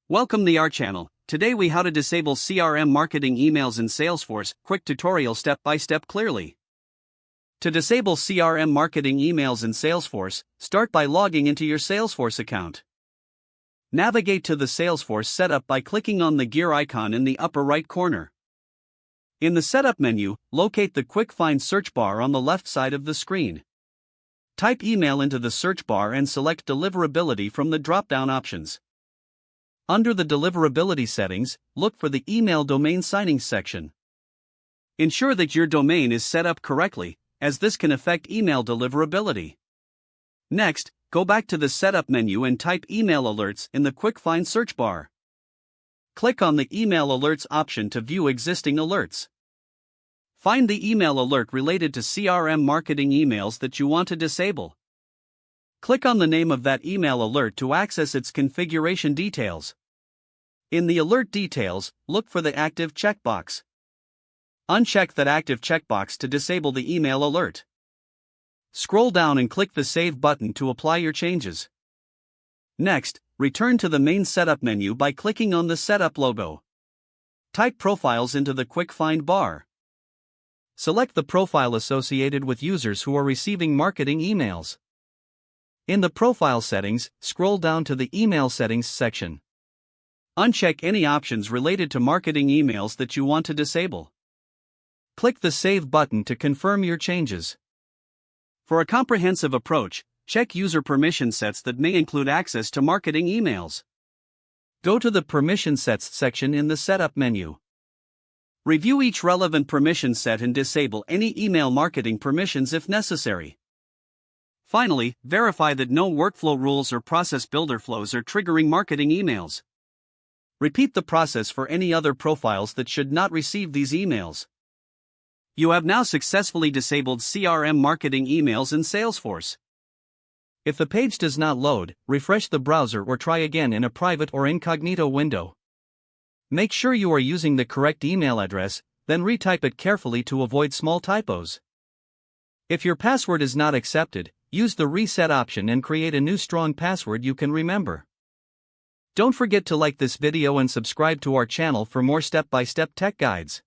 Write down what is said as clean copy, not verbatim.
Welcome to our channel. Today we how to disable CRM marketing emails in Salesforce. Quick tutorial step by step clearly. To disable CRM marketing emails in Salesforce, start by logging into your Salesforce account. Navigate to the Salesforce setup by clicking on the gear icon in the upper right corner. In the setup menu, locate the quick find search bar on the left side of the screen. Type email into the search bar and select deliverability from the drop-down options. Under the deliverability settings, look for the email domain signing section. Ensure that your domain is set up correctly, as this can affect email deliverability. Next, go back to the setup menu and type email alerts in the quick find search bar. Click on the email alerts option to view existing alerts. Find the email alert related to CRM marketing emails that you want to disable. Click on the name of that email alert to access its configuration details. In the alert details, look for the active checkbox. Uncheck that active checkbox to disable the email alert. Scroll down and click the Save button to apply your changes. Next, return to the main setup menu by clicking on the Setup logo. Type profiles into the quick find bar. Select the profile associated with users who are receiving marketing emails. In the profile settings, scroll down to the email settings section. Uncheck any options related to marketing emails that you want to disable. Click the Save button to confirm your changes. For a comprehensive approach, check user permission sets that may include access to marketing emails. Go to the Permission Sets section in the Setup menu. Review each relevant permission set and disable any email marketing permissions if necessary. Finally, verify that no workflow rules or process builder flows are triggering marketing emails. Repeat the process for any other profiles that should not receive these emails. You have now successfully disabled CRM marketing emails in Salesforce. If the page does not load, refresh the browser or try again in a private or incognito window. Make sure you are using the correct email address, then retype it carefully to avoid small typos. If your password is not accepted, use the reset option and create a new strong password you can remember. Don't forget to like this video and subscribe to our channel for more step-by-step tech guides.